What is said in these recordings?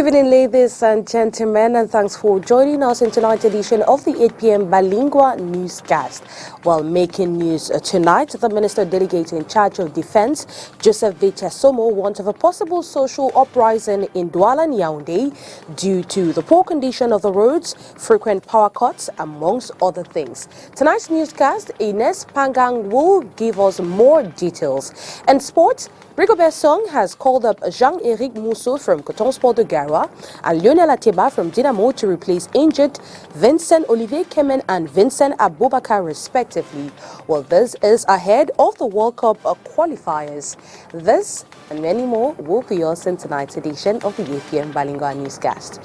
evening, ladies and gentlemen, and thanks for joining us in tonight's edition of the 8 p.m. Balingua newscast. While making news tonight, the Minister Delegate in charge of Defense, Joseph Bechesomo, warned of a possible social uprising in Douala and Yaoundé due to the poor condition of the roads, frequent power cuts, amongst other things. Tonight's newscast, Ines Pangang will give us more details. And sports, Rigobert Song has called up Jean-Éric Mousso from Coton Sport de Garoua and Lionel Ateba from Dynamo to replace injured Vincent Olivier Kemen and Vincent Abubakar respectively. Well, this is ahead of the World Cup qualifiers. This and many more will be yours in tonight's edition of the 8 p.m. Balingua newscast.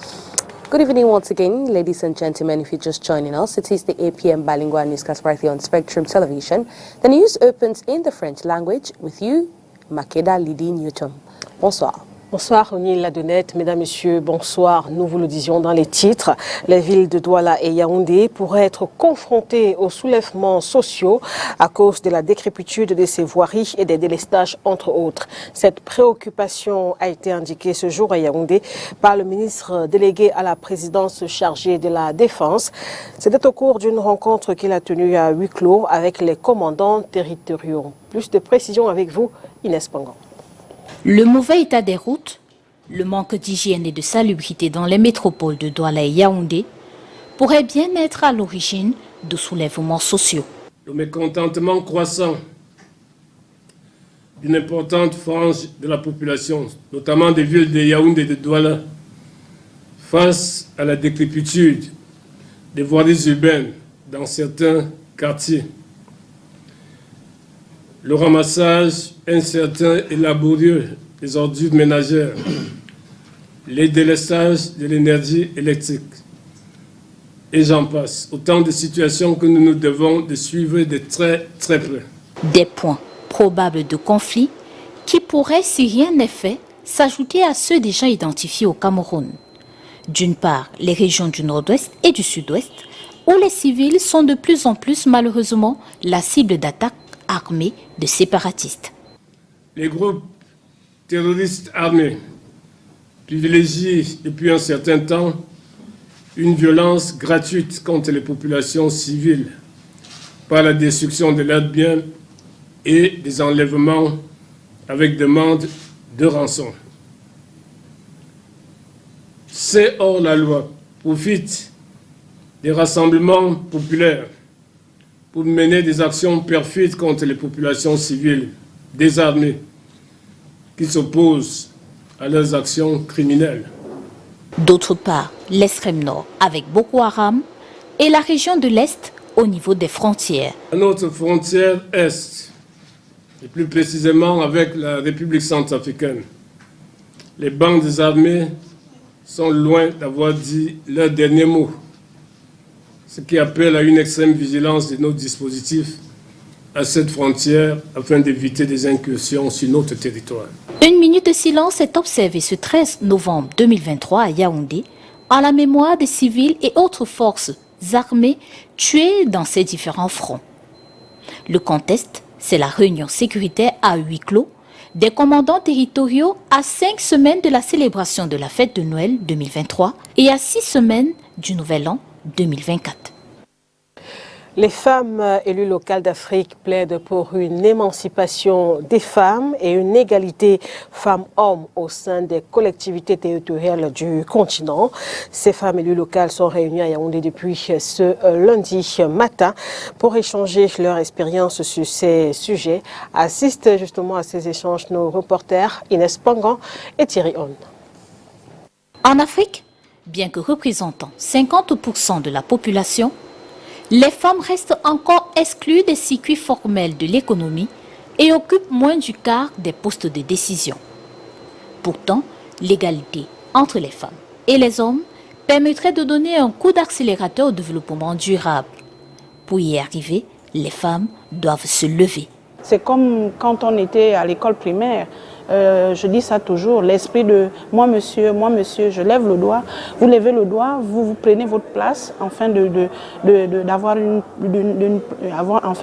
Good evening once again, ladies and gentlemen. If you're just joining us, it is the 8 p.m. Balingua newscast right here on Spectrum Television. The news opens in the French language with you, Makeda Lydie Newton. Bonsoir. Bonsoir, O'Neill Ladonnette. Mesdames, Messieurs, bonsoir. Nous vous le disions dans les titres. Les villes de Douala et Yaoundé pourraient être confrontées aux soulèvements sociaux à cause de la décrépitude de ces voiries et des délestages, entre autres. Cette préoccupation a été indiquée ce jour à Yaoundé par le ministre délégué à la présidence chargé de la Défense. C'était au cours d'une rencontre qu'il a tenue à huis clos avec les commandants territoriaux. Plus de précisions avec vous, Inès Pangan. Le mauvais état des routes, le manque d'hygiène et de salubrité dans les métropoles de Douala et Yaoundé pourraient bien être à l'origine de soulèvements sociaux. Le mécontentement croissant d'une importante frange de la population, notamment des villes de Yaoundé et de Douala, face à la décrépitude des voiries urbaines dans certains quartiers. Le ramassage incertain et laborieux des ordures ménagères, les délestages de l'énergie électrique, et j'en passe. Autant de situations que nous nous devons de suivre de très très près. Des points probables de conflit qui pourraient, si rien n'est fait, s'ajouter à ceux déjà identifiés au Cameroun. D'une part, les régions du nord-ouest et du sud-ouest, où les civils sont de plus en plus malheureusement la cible d'attaques armés de séparatistes. Les groupes terroristes armés privilégient depuis un certain temps une violence gratuite contre les populations civiles par la destruction de leurs biens et des enlèvements avec demande de rançon. Ces hors-la-loi profitent des rassemblements populaires pour mener des actions perfides contre les populations civiles désarmées qui s'opposent à leurs actions criminelles. D'autre part, l'extrême nord avec Boko Haram et la région de l'Est au niveau des frontières. À notre frontière Est, et plus précisément avec la République centrafricaine, les bandes armées sont loin d'avoir dit leur dernier mot, ce qui appelle à une extrême vigilance de nos dispositifs à cette frontière afin d'éviter des incursions sur notre territoire. Une minute de silence est observée ce 13 novembre 2023 à Yaoundé en la mémoire des civils et autres forces armées tuées dans ces différents fronts. Le contexte, c'est la réunion sécuritaire à huis clos des commandants territoriaux à 5 semaines de la célébration de la fête de Noël 2023 et à 6 semaines du Nouvel An 2024. Les femmes élues locales d'Afrique plaident pour une émancipation des femmes et une égalité femmes-hommes au sein des collectivités territoriales du continent. Ces femmes élues locales sont réunies à Yaoundé depuis ce lundi matin pour échanger leur expérience sur ces sujets. Assistent justement à ces échanges nos reporters Inès Pangan et Thierry Hon. En Afrique, bien que représentant 50% de la population, les femmes restent encore exclues des circuits formels de l'économie et occupent moins du quart des postes de décision. Pourtant, l'égalité entre les femmes et les hommes permettrait de donner un coup d'accélérateur au développement durable. Pour y arriver, les femmes doivent se lever. C'est comme quand on était à l'école primaire. je dis ça toujours, l'esprit de moi monsieur, je lève le doigt, vous levez le doigt, vous prenez votre place afin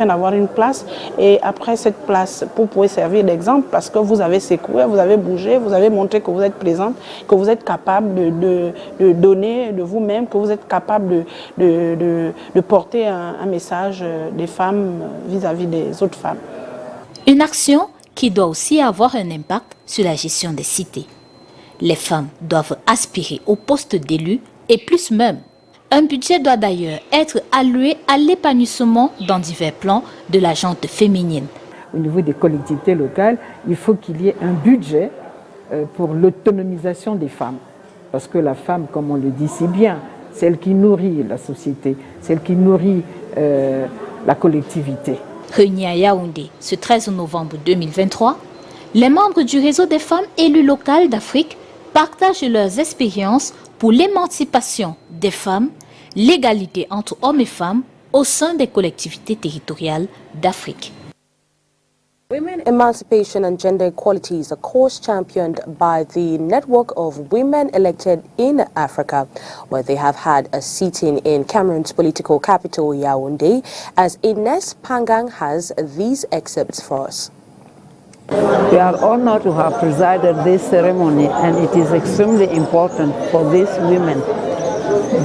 d'avoir une place, et après cette place, vous pouvez servir d'exemple parce que vous avez secoué, vous avez bougé, vous avez montré que vous êtes présente, que vous êtes capable de donner de vous-même, que vous êtes capable de porter un message des femmes vis-à-vis des autres femmes. Une action qui doit aussi avoir un impact sur la gestion des cités. Les femmes doivent aspirer au poste d'élu et plus même. Un budget doit d'ailleurs être alloué à l'épanouissement dans divers plans de la gente féminine. Au niveau des collectivités locales, il faut qu'il y ait un budget pour l'autonomisation des femmes. Parce que la femme, comme on le dit si bien, c'est elle qui nourrit la société, c'est elle qui nourrit la collectivité. Réunis à Yaoundé ce 13 novembre 2023, les membres du réseau des femmes élues locales d'Afrique partagent leurs expériences pour l'émancipation des femmes, l'égalité entre hommes et femmes au sein des collectivités territoriales d'Afrique. Women emancipation and gender equality is a cause championed by the Network of Women Elected in Africa, where they have had a sitting in Cameroon's political capital, Yaoundé, as Ines Pangang has these excerpts for us. We are honored to have presided this ceremony, and it is extremely important for these women,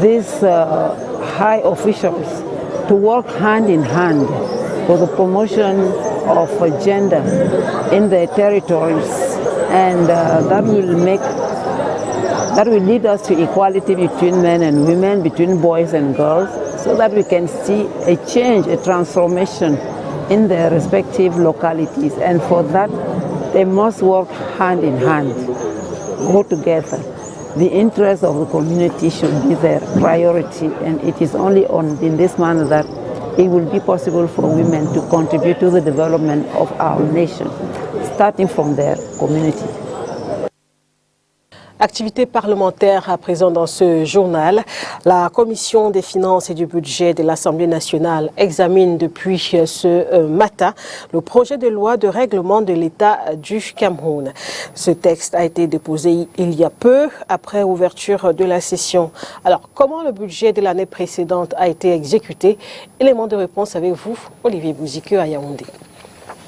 these high officials, to work hand in hand for the promotion of gender in their territories, and that will lead us to equality between men and women, between boys and girls, so that we can see a change, a transformation in their respective localities. And for that, they must work hand in hand, go together. The interest of the community should be their priority, and it is only in this manner that it will be possible for women to contribute to the development of our nation, starting from their community. Activité parlementaire à présent dans ce journal. La Commission des finances et du budget de l'Assemblée nationale examine depuis ce matin le projet de loi de règlement de l'État du Cameroun. Ce texte a été déposé il y a peu après ouverture de la session. Alors, comment le budget de l'année précédente a été exécuté? Élément de réponse avec vous, Olivier Bouzikeu à Yaoundé.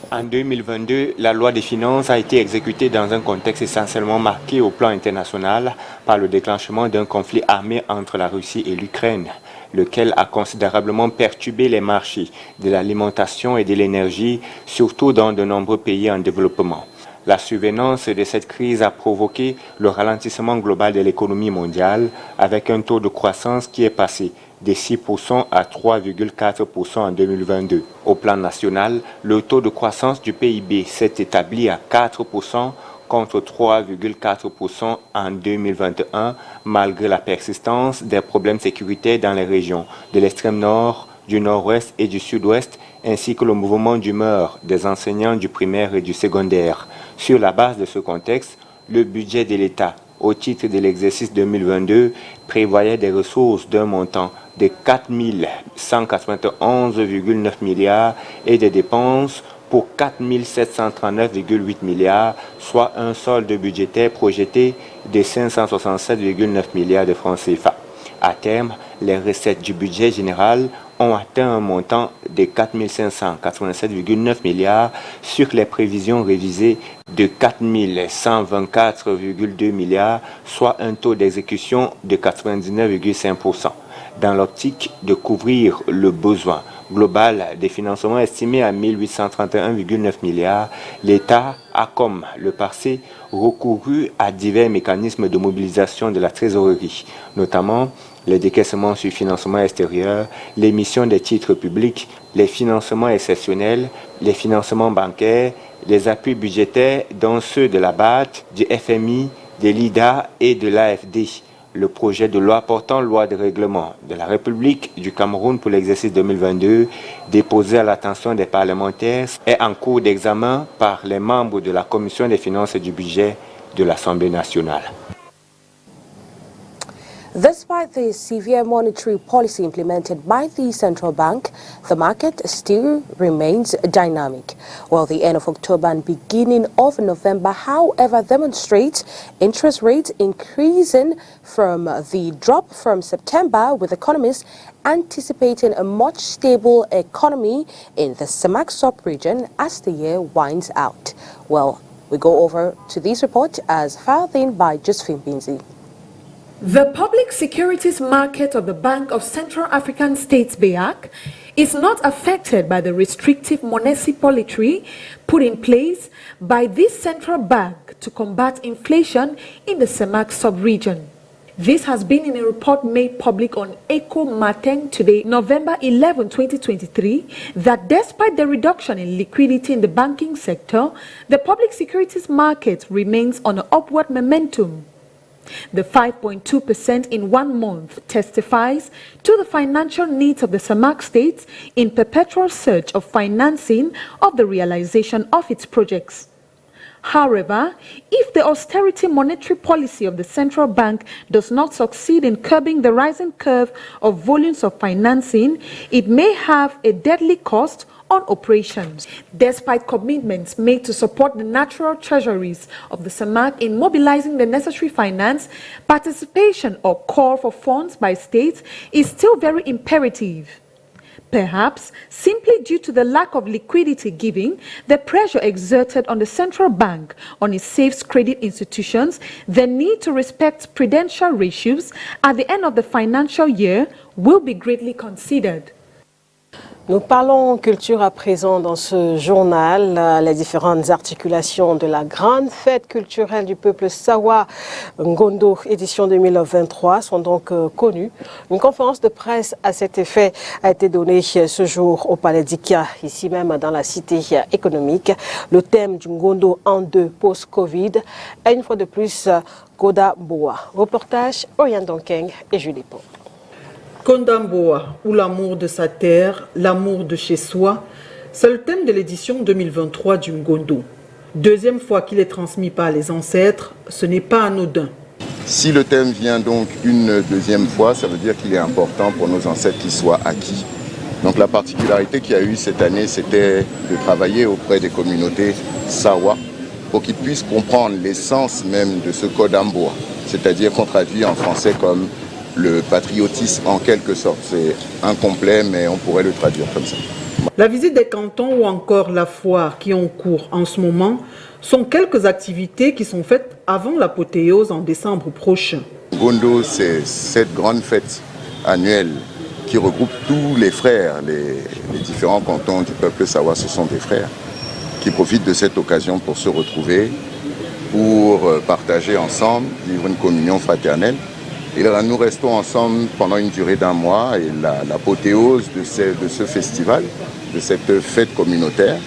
En 2022, la loi des finances a été exécutée dans un contexte essentiellement marqué au plan international par le déclenchement d'un conflit armé entre la Russie et l'Ukraine, lequel a considérablement perturbé les marchés de l'alimentation et de l'énergie, surtout dans de nombreux pays en développement. La survenance de cette crise a provoqué le ralentissement global de l'économie mondiale avec un taux de croissance qui est passé de 6% à 3,4% en 2022. Au plan national, le taux de croissance du PIB s'est établi à 4% contre 3,4% en 2021, malgré la persistance des problèmes sécuritaires dans les régions de l'extrême nord, du nord-ouest et du sud-ouest, ainsi que le mouvement d'humeur des enseignants du primaire et du secondaire. Sur la base de ce contexte, le budget de l'État au titre de l'exercice 2022 prévoyait des ressources d'un montant de 4 191,9 milliards et des dépenses pour 4 739,8 milliards, soit un solde budgétaire projeté de 567,9 milliards de francs CFA. À terme, les recettes du budget général ont atteint un montant de 4 587,9 milliards sur les prévisions révisées de 4 124,2 milliards, soit un taux d'exécution de 99,5%. Dans l'optique de couvrir le besoin global des financements estimé à 1 831,9 milliards, l'État a, comme le passé, recouru à divers mécanismes de mobilisation de la trésorerie, notamment les décaissements sur financement extérieur, l'émission des titres publics, les financements exceptionnels, les financements bancaires, les appuis budgétaires dont ceux de la BAD, du FMI, de l'IDA et de l'AFD. Le projet de loi portant loi de règlement de la République du Cameroun pour l'exercice 2022, déposé à l'attention des parlementaires, est en cours d'examen par les membres de la Commission des finances et du budget de l'Assemblée nationale. Despite the severe monetary policy implemented by the central bank, the market still remains dynamic. While the end of October and beginning of November, however, demonstrates interest rates increasing from the drop from September, with economists anticipating a much stable economy in the CEMAC sub-region as the year winds out. Well, we go over to this report as filed in by Josephine Binzi. The public securities market of the Bank of Central African States, BEAC, is not affected by the restrictive monetary policy put in place by this central bank to combat inflation in the CEMAC sub-region. This has been in a report made public on Echo Mateng today, November 11, 2023, that despite the reduction in liquidity in the banking sector, the public securities market remains on an upward momentum. The 5.2% in 1 month testifies to the financial needs of the CEMAC states in perpetual search of financing of the realization of its projects. However, if the austerity monetary policy of the central bank does not succeed in curbing the rising curve of volumes of financing, it may have a deadly cost on operations. Despite commitments made to support the natural treasuries of the CEMAC in mobilizing the necessary finance, participation or call for funds by states is still very imperative. Perhaps simply due to the lack of liquidity giving the pressure exerted on the central bank on its safe credit institutions, the need to respect prudential ratios at the end of the financial year will be greatly considered. Nous parlons culture à présent dans ce journal. Les différentes articulations de la grande fête culturelle du peuple Sawa Ngondo édition 2023 sont donc connues. Une conférence de presse à cet effet a été donnée ce jour au Palais d'Ikia, ici même dans la cité économique. Le thème du Ngondo en deux post-Covid est une fois de plus Koda Boa. Reportage Oriane Donkeng et Julie Pau. Kondamboa, ou l'amour de sa terre, l'amour de chez soi, c'est le thème de l'édition 2023 du Ngondo. Deuxième fois qu'il est transmis par les ancêtres, ce n'est pas anodin. Si le thème vient donc une deuxième fois, ça veut dire qu'il est important pour nos ancêtres qu'il soit acquis. Donc la particularité qu'il y a eu cette année, c'était de travailler auprès des communautés Sawa pour qu'ils puissent comprendre l'essence même de ce Kodamboa, c'est-à-dire qu'on traduit en français comme le patriotisme en quelque sorte. C'est incomplet, mais on pourrait le traduire comme ça. La visite des cantons ou encore la foire qui ont cours en ce moment sont quelques activités qui sont faites avant l'apothéose en décembre prochain. Ngondo, c'est cette grande fête annuelle qui regroupe tous les frères, les différents cantons du peuple Sawa, ce sont des frères qui profitent de cette occasion pour se retrouver, pour partager ensemble, vivre une communion fraternelle. Et là, nous restons ensemble pendant une durée d'1 mois et l'apothéose de ce festival, de cette fête communautaire,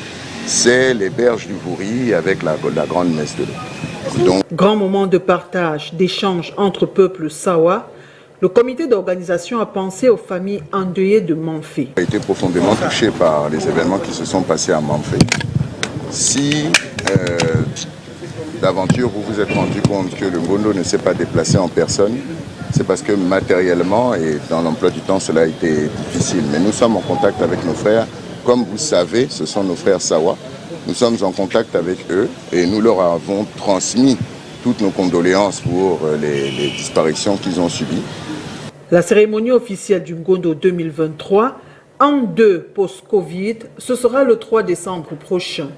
c'est les berges du Vouri avec la grande messe de l'eau. Donc, grand moment de partage, d'échange entre peuples Sawa, le comité d'organisation a pensé aux familles endeuillées de Manfé. J'ai été profondément touché par les événements qui se sont passés à Manfé. Si d'aventure vous vous êtes rendu compte que le Ngondo ne s'est pas déplacé en personne, c'est parce que matériellement et dans l'emploi du temps, cela a été difficile. Mais nous sommes en contact avec nos frères. Comme vous savez, ce sont nos frères Sawa. Nous sommes en contact avec eux et nous leur avons transmis toutes nos condoléances pour les disparitions qu'ils ont subies. La cérémonie officielle du Ngondo 2023, en deux post-Covid, ce sera le 3 décembre prochain.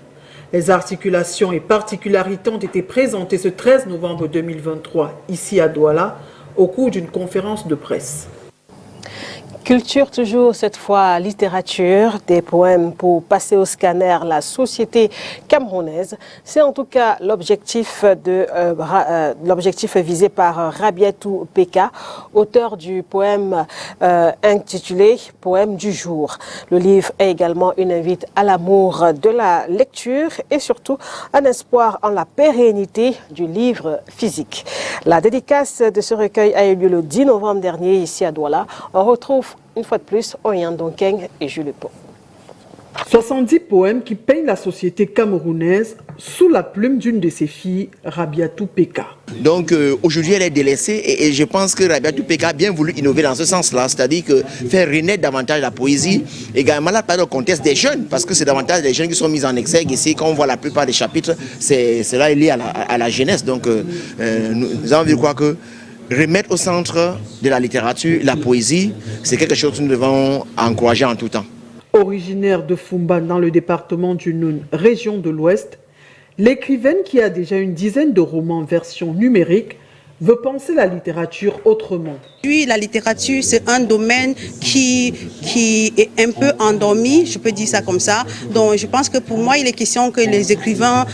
Les articulations et particularités ont été présentées ce 13 novembre 2023, ici à Douala, au cours d'une conférence de presse. Culture toujours, cette fois littérature, des poèmes pour passer au scanner la société camerounaise. C'est en tout cas l'objectif visé par Rabiatou Peka, auteur du poème intitulé « Poème du jour ». Le livre est également une invite à l'amour de la lecture et surtout un espoir en la pérennité du livre physique. La dédicace de ce recueil a eu lieu le 10 novembre dernier ici à Douala. On retrouve une fois de plus Oriane Donkeng et Julie Pau. 70 poèmes qui peignent la société camerounaise sous la plume d'une de ses filles, Rabiatou Peka. Donc aujourd'hui elle est délaissée et je pense que Rabiatou Peka a bien voulu innover dans ce sens-là, c'est-à-dire que faire renaître davantage la poésie, également là par le contexte des jeunes, parce que c'est davantage des jeunes qui sont mis en exergue ici. Quand on voit la plupart des chapitres, c'est là lié à la jeunesse. Donc nous avons envie de croire que remettre au centre de la littérature la poésie, c'est quelque chose que nous devons encourager en tout temps. Originaire de Fumba dans le département du Noun, région de l'Ouest, l'écrivaine qui a déjà une dizaine de romans en version numérique veut penser la littérature autrement. Oui, la littérature, c'est un domaine qui est un peu endormi, je peux dire ça comme ça. Donc je pense que pour moi, il est question que les écrivains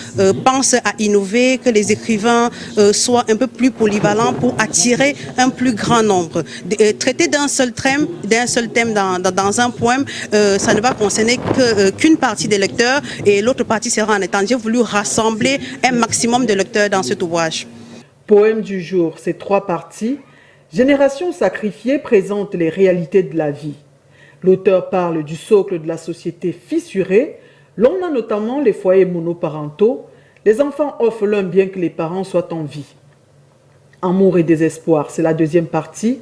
pensent à innover, que les écrivains soient un peu plus polyvalents pour attirer un plus grand nombre. Traiter d'un seul thème dans un poème, ça ne va concerner qu'une partie des lecteurs et l'autre partie sera en étendue. J'ai voulu rassembler un maximum de lecteurs dans cet ouvrage. Poème du jour, ces 3 parties. Génération sacrifiée présente les réalités de la vie. L'auteur parle du socle de la société fissurée. L'on a notamment les foyers monoparentaux. Les enfants orphelins bien que les parents soient en vie. Amour et désespoir, c'est la deuxième partie.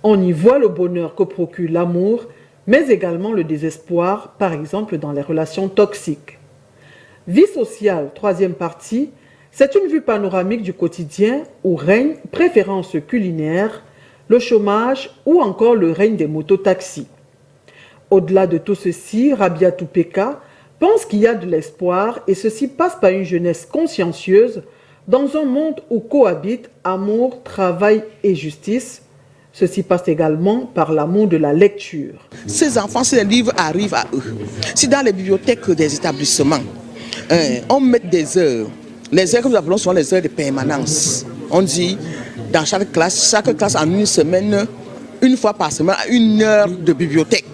On y voit le bonheur que procure l'amour, mais également le désespoir, par exemple dans les relations toxiques. Vie sociale, troisième partie. C'est une vue panoramique du quotidien où règne préférence culinaire, le chômage ou encore le règne des mototaxis. Au-delà de tout ceci, Rabiatou Peka pense qu'il y a de l'espoir et ceci passe par une jeunesse consciencieuse dans un monde où cohabitent amour, travail et justice. Ceci passe également par l'amour de la lecture. Ces enfants, si les livres arrivent à eux, si dans les bibliothèques des établissements, on met des heures, les heures que nous appelons souvent les heures de permanence. On dit dans chaque classe en une semaine, une fois par semaine, 1 heure de bibliothèque.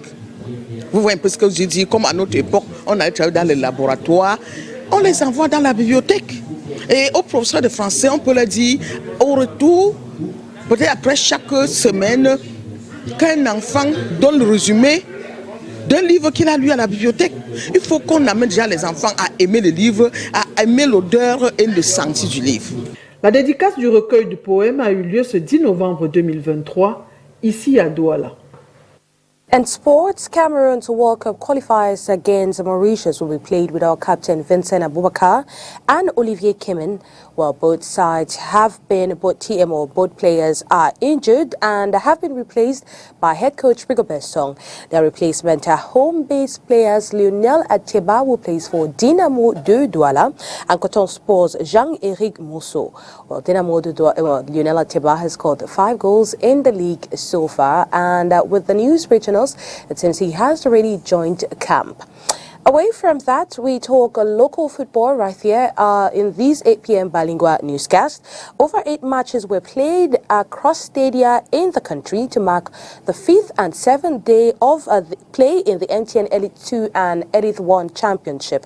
Vous voyez un peu ce que je dis, comme à notre époque, on allait travailler dans les laboratoires, on les envoie dans la bibliothèque. Et aux professeurs de français, on peut leur dire, au retour, peut-être après chaque semaine, qu'un enfant donne le résumé d'un livre qu'il a lu à la bibliothèque. Il faut qu'on amène déjà les enfants à aimer le livre, à aimer l'odeur et le senti du livre. La dédicace du recueil de poèmes a eu lieu ce 10 novembre 2023, ici à Douala. In sports, Cameroon's World Cup qualifiers against Mauritius will be played without captain Vincent Aboubakar and Olivier Kimen. Well, both players are injured and have been replaced by head coach Rigobert Song. Their replacement are home-based players Lionel Ateba, who plays for Dynamo de Douala, and Coton Sports Jean-Éric Mousseau. Well, Lionel Ateba has scored 5 goals in the league so far, and with the news regionals, it seems he has already joined camp. Away from that, we talk local football right here in these 8 p.m. Balingua newscast. Over 8 matches were played across stadia in the country to mark the 5th and 7th day of play in the NTN Elite 2 and Elite 1 Championship.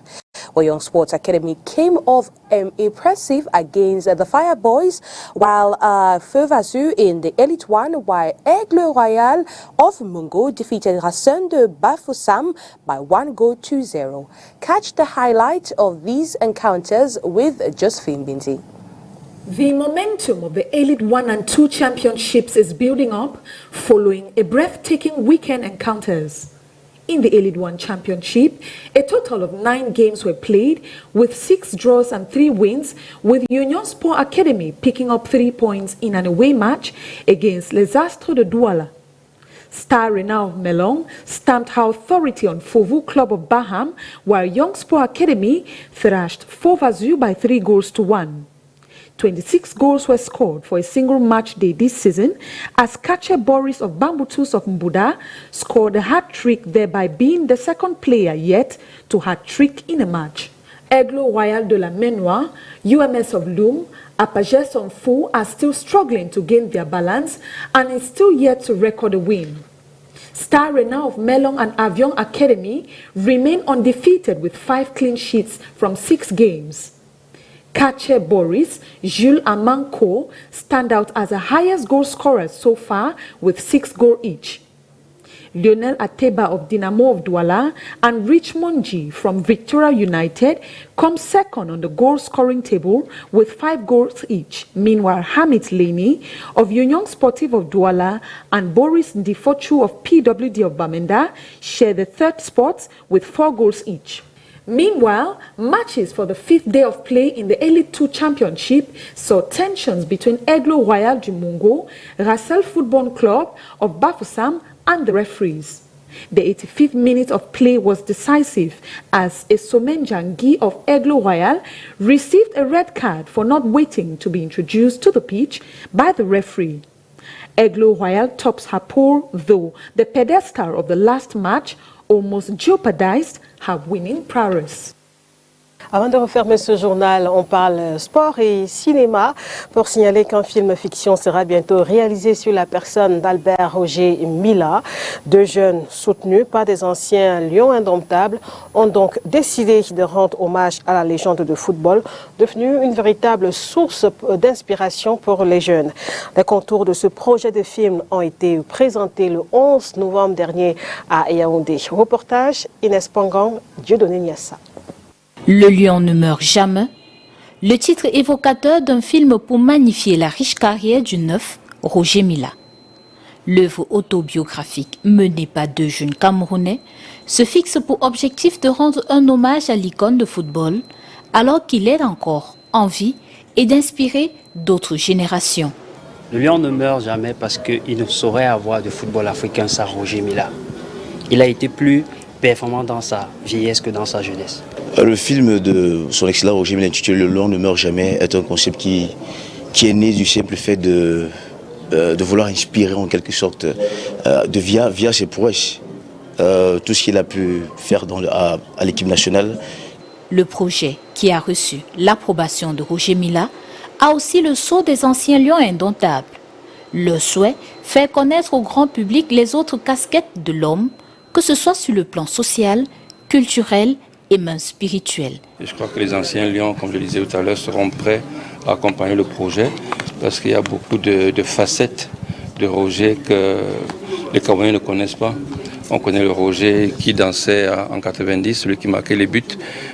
Well, Young Sports Academy came off impressive against the Fire Boys, while Feu Vazu in the Elite 1, while Aigle Royal of Mungo defeated Racine de Bafoussam by 1-0. Catch the highlight of these encounters with Josephine Binti. The momentum of the Elite 1 and 2 championships is building up following a breathtaking weekend encounters. In the Elite 1 Championship, a total of 9 games were played with 6 draws and 3 wins, with Union Sport Academy picking up 3 points in an away match against Les Astres de Douala. Star Renard of Melon stamped her authority on Fovu Club of Baham, while Young Sport Academy thrashed Feu Vazu by 3-1. 26 goals were scored for a single match day this season, as Kache Boris of Bambutus of Mbuda scored a hat-trick, thereby being the second player yet to hat-trick in a match. Aigle Royal de la Menoir, UMS of Loum, Apages on Fou are still struggling to gain their balance and is still yet to record a win. Star Renard of Melon and Avion Academy remain undefeated with 5 clean sheets from 6 games. Kache Boris, Jules Amanko stand out as the highest goal scorers so far with 6 goals each. Lionel Ateba of Dynamo of Douala, and Richmond G from Victoria United come second on the goal-scoring table with 5 goals each. Meanwhile, Hamid Leni of Union Sportive of Douala and Boris Ndifochu of PWD of Bamenda share the third spot with 4 goals each. Meanwhile, matches for the 5th day of play in the Elite 2 Championship saw tensions between Aigle Royal du Mungo, Rassel Football Club of Bafoussam and the referees. The 85th minute of play was decisive as Essomen Jangi of Aigle Royal received a red card for not waiting to be introduced to the pitch by the referee. Aigle Royal tops her pool, though the pedestal of the last match almost jeopardized her winning prowess. Avant de refermer ce journal, on parle sport et cinéma pour signaler qu'un film fiction sera bientôt réalisé sur la personne d'Albert Roger Mila. 2 jeunes soutenus par des anciens lions indomptables ont donc décidé de rendre hommage à la légende de football, devenue une véritable source d'inspiration pour les jeunes. Les contours de ce projet de film ont été présentés le 11 novembre dernier à Yaoundé. Reportage Inès Pangang, Dieudonné Niassa. Le lion ne meurt jamais, le titre évocateur d'un film pour magnifier la riche carrière du neuf, Roger Mila. L'œuvre autobiographique menée par 2 jeunes Camerounais se fixe pour objectif de rendre un hommage à l'icône de football alors qu'il est encore en vie et d'inspirer d'autres générations. Le lion ne meurt jamais parce qu'il ne saurait avoir de football africain sans Roger Mila. Il a été plus performant dans sa vieillesse que dans sa jeunesse. Le film de son excellent Roger Mila intitulé « Le lion ne meurt jamais » est un concept qui est né du simple fait de vouloir inspirer en quelque sorte, via ses prouesses, tout ce qu'il a pu faire à l'équipe nationale. Le projet, qui a reçu l'approbation de Roger Mila, a aussi le sceau des anciens lions indomptables. Le souhait, faire connaître au grand public les autres casquettes de l'homme, que ce soit sur le plan social, culturel et même spirituel. Je crois que les anciens lions, comme je le disais tout à l'heure, seront prêts à accompagner le projet parce qu'il y a beaucoup de facettes de Roger que les Camerounais ne connaissent pas. On connaît le Roger qui dansait en 90, celui qui marquait les buts,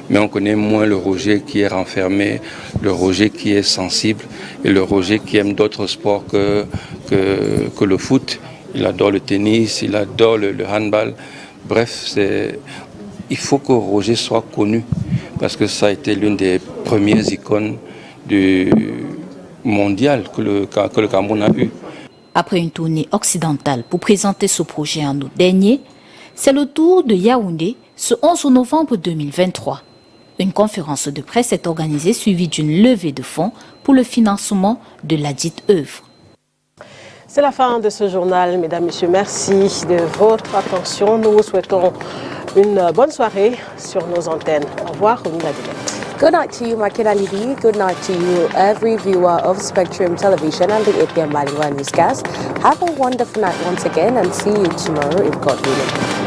mais on connaît moins le Roger qui est renfermé, le Roger qui est sensible et le Roger qui aime d'autres sports que le foot. Il adore le tennis, il adore le handball. Bref, il faut que Roger soit connu parce que ça a été l'une des premières icônes mondiales que le Cameroun a eu. Après une tournée occidentale pour présenter ce projet en août dernier, c'est le tour de Yaoundé ce 11 novembre 2023. Une conférence de presse est organisée suivie d'une levée de fonds pour le financement de la dite œuvre. C'est la fin de ce journal, mesdames, messieurs. Merci de votre attention. Nous vous souhaitons une bonne soirée sur nos antennes. Au revoir, Rumina Dibet. Good night to you, Makena Lidi. Good night to you, every viewer of Spectrum Television and the APM Balingwa Newscast. Have a wonderful night once again and see you tomorrow if God willing.